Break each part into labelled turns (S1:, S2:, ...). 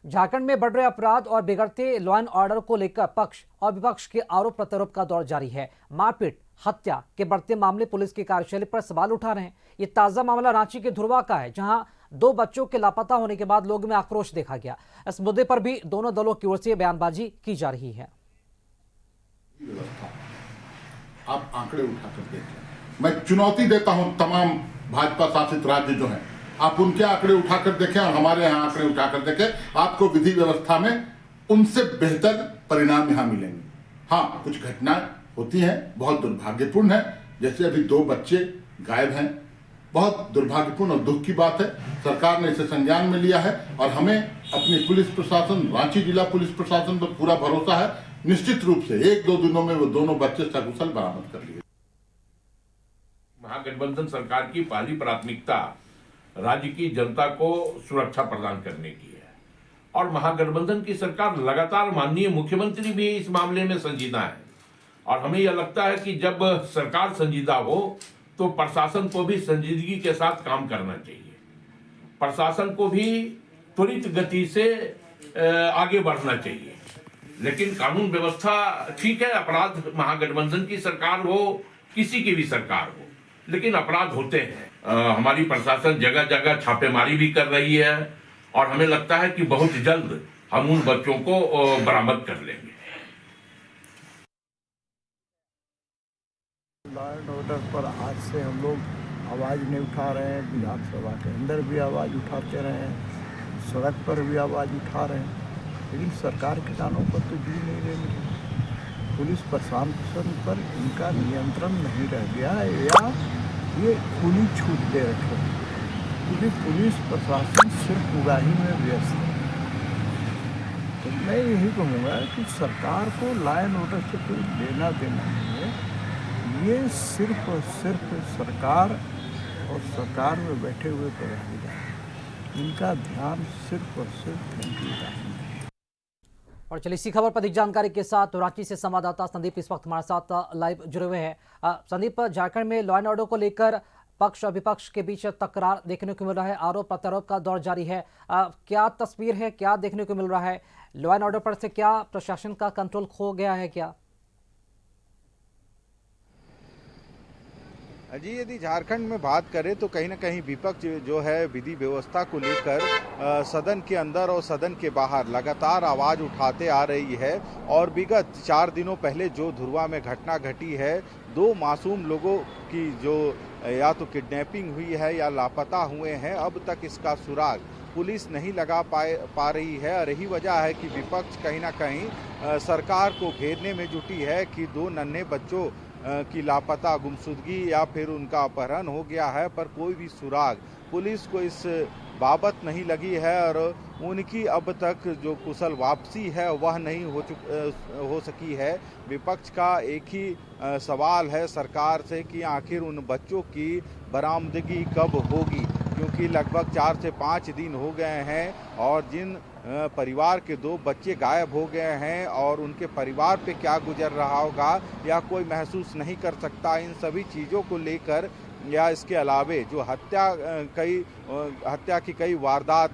S1: झारखंड में बढ़ रहे अपराध और बिगड़ते लॉ एंड ऑर्डर को लेकर पक्ष और विपक्ष के आरोप प्रत्यारोप का दौर जारी है। मारपीट, हत्या के बढ़ते मामले पुलिस की कार्यशैली पर सवाल उठा रहे हैं। ये ताजा मामला रांची के धुरवा का है, जहां 2 बच्चों के लापता होने के बाद लोगों में आक्रोश देखा गया। इस मुद्दे पर भी दोनों दलों की ओर से बयानबाजी की जा रही है।
S2: आप आंकड़े उठाकर देखें, मैं चुनौती देता हूं तमाम भाजपा शासित राज्य जो हैं, आप उनके आंकड़े उठाकर देखें और हमारे यहाँ आंकड़े उठाकर देखें, आपको विधि व्यवस्था में उनसे बेहतर परिणाम यहाँ मिलेंगे। हाँ, कुछ घटनाएं होती हैं, बहुत दुर्भाग्यपूर्ण है, जैसे अभी 2 बच्चे गायब हैं, बहुत दुर्भाग्यपूर्ण और दुख की बात है। सरकार ने इसे संज्ञान में लिया है और हमें अपनी पुलिस प्रशासन, रांची जिला पुलिस प्रशासन पर पूरा भरोसा है। निश्चित रूप से 1-2 दिनों में वो दोनों बच्चे सकुशल बरामद कर लिए।
S3: महागठबंधन सरकार की पहली प्राथमिकता राज्य की जनता को सुरक्षा प्रदान करने की है और महागठबंधन की सरकार लगातार, माननीय मुख्यमंत्री भी इस मामले में संजीदा है और हमें यह लगता है कि जब सरकार संजीदा हो तो प्रशासन को भी संजीदगी के साथ काम करना चाहिए। प्रशासन को भी त्वरित गति से आगे बढ़ना चाहिए, लेकिन कानून व्यवस्था ठीक है। अपराध महागठबंधन की सरकार हो, किसी की भी सरकार हो, लेकिन अपराध होते हैं। हमारी प्रशासन जगह जगह छापेमारी भी कर रही है और हमें लगता है कि बहुत जल्द हम उन बच्चों को बरामद कर लेंगे।
S4: लॉ एंड ऑर्डर पर आज से हम लोग आवाज़ नहीं उठा रहे हैं। विधानसभा के अंदर भी आवाज़ उठाते रहे हैं, सड़क पर भी आवाज़ उठा रहे हैं, लेकिन सरकार के कानों पर तो जी नहीं रही। पुलिस प्रशासन पर इनका नियंत्रण नहीं रह गया है या ये खुली छूट दे रखे, क्योंकि पुलिस प्रशासन सिर्फ उगाही में व्यस्त है। तो मैं यही कहूँगा कि सरकार को लॉ एंड ऑर्डर से कोई लेना देना नहीं है। ये सिर्फ और सिर्फ सरकार और सरकार में बैठे हुए पदाधिकारी, इनका ध्यान सिर्फ और सिर्फ है।
S1: और चलिए इसी खबर पर अधिक जानकारी के साथ रांची से संवाददाता संदीप इस वक्त हमारे साथ लाइव जुड़े हुए हैं। संदीप, झारखंड में लॉ एंड ऑर्डर को लेकर पक्ष और विपक्ष के बीच तकरार देखने को मिल रहा है, आरोप प्रत्यारोप का दौर जारी है। क्या तस्वीर है, क्या देखने को मिल रहा है? लॉ एंड ऑर्डर पर से क्या प्रशासन का कंट्रोल खो गया है क्या?
S5: जी, यदि झारखंड में बात करें तो कहीं ना कहीं विपक्ष जो है विधि व्यवस्था को लेकर सदन के अंदर और सदन के बाहर लगातार आवाज़ उठाते आ रही है और विगत 4 दिनों पहले जो धुरवा में घटना घटी है, 2 मासूम लोगों की जो या तो किडनैपिंग हुई है या लापता हुए हैं, अब तक इसका सुराग पुलिस नहीं लगा पा रही है। और यही वजह है कि विपक्ष कहीं ना कहीं सरकार को घेरने में जुटी है कि 2 नन्हे बच्चों की लापता, गुमशुदगी या फिर उनका अपहरण हो गया है, पर कोई भी सुराग पुलिस को इस बाबत नहीं लगी है और उनकी अब तक जो कुशल वापसी है वह नहीं हो सकी है। विपक्ष का एक ही सवाल है सरकार से कि आखिर उन बच्चों की बरामदगी कब होगी, क्योंकि लगभग 4 से 5 दिन हो गए हैं और जिन परिवार के 2 बच्चे गायब हो गए हैं और उनके परिवार पे क्या गुजर रहा होगा या कोई महसूस नहीं कर सकता। इन सभी चीज़ों को लेकर या इसके अलावे जो हत्या की कई वारदात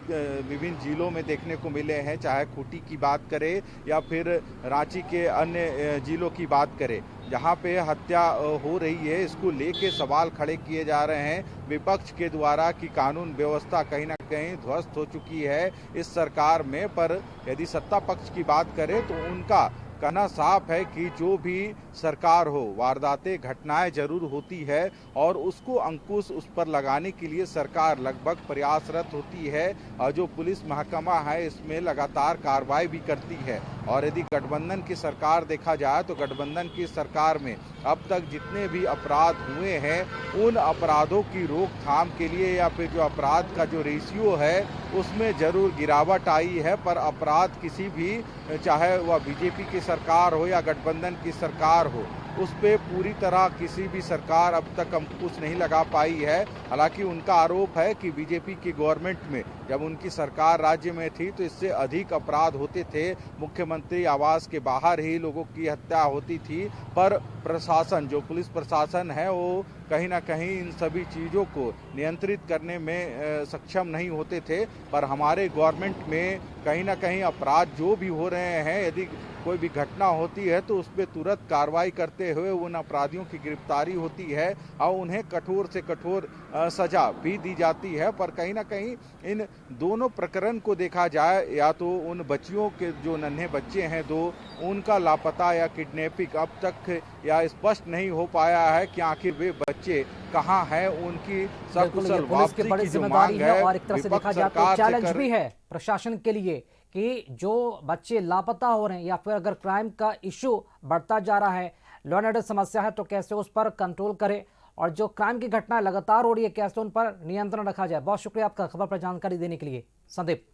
S5: विभिन्न जिलों में देखने को मिले हैं, चाहे खूंटी की बात करें या फिर रांची के अन्य जिलों की बात करें, जहां पे हत्या हो रही है, इसको लेके सवाल खड़े किए जा रहे हैं विपक्ष के द्वारा कि कानून व्यवस्था कहीं ना कहीं ध्वस्त हो चुकी है इस सरकार में। पर यदि सत्ता पक्ष की बात करें तो उनका कहना साफ है कि जो भी सरकार हो, वारदातें, घटनाएं जरूर होती है और उसको अंकुश उस पर लगाने के लिए सरकार लगभग प्रयासरत होती है और जो पुलिस महकमा है इसमें लगातार कार्रवाई भी करती है। और यदि गठबंधन की सरकार देखा जाए तो गठबंधन की सरकार में अब तक जितने भी अपराध हुए हैं उन अपराधों की रोकथाम के लिए या फिर जो अपराध का जो रेशियो है उसमें जरूर गिरावट आई है, पर अपराध किसी भी, चाहे वह बीजेपी की सरकार हो या गठबंधन की सरकार हो, उस पे पूरी तरह किसी भी सरकार अब तक अंकुश नहीं लगा पाई है। हालांकि उनका आरोप है कि बीजेपी की गवर्नमेंट में जब उनकी सरकार राज्य में थी तो इससे अधिक अपराध होते थे, मुख्यमंत्री आवास के बाहर ही लोगों की हत्या होती थी, पर प्रशासन, जो पुलिस प्रशासन है, वो कहीं ना कहीं इन सभी चीज़ों को नियंत्रित करने में सक्षम नहीं होते थे। पर हमारे गवर्नमेंट में कहीं ना कहीं अपराध जो भी हो रहे हैं, यदि कोई भी घटना होती है तो उस पर तुरंत कार्रवाई करते हुए उन अपराधियों की गिरफ्तारी होती है और उन्हें कठोर से कठोर सजा भी दी जाती है। पर कहीं ना कहीं इन दोनों प्रकरण को देखा जाए, या तो उन बच्चियों के जो नन्हे बच्चे हैं दो, उनका लापता या किडनैपिंग अब तक या स्पष्ट नहीं हो पाया है कि आखिर वे बच्चे कहाँ हैं। उनकी
S1: बिल्कुल, ये
S5: सकुशल
S1: पुलिस की
S5: वापसी
S1: बड़ी
S5: की जो
S1: जिम्मेदारी
S5: मांग
S1: है
S5: है,
S1: और एक तरह से देखा
S5: विपक्ष
S1: जाए तो
S5: सरकार से
S1: चैलेंज भी है प्रशासन के लिए कि जो बच्चे लापता हो रहे हैं या फिर अगर क्राइम का इशू बढ़ता जा रहा है, लॉ एंड ऑर्डर समस्या है, तो कैसे उस पर कंट्रोल करे, और जो क्राइम की घटना लगातार हो रही है कैसे उन पर नियंत्रण रखा जाए। बहुत शुक्रिया आपका खबर पर जानकारी देने के लिए संदीप।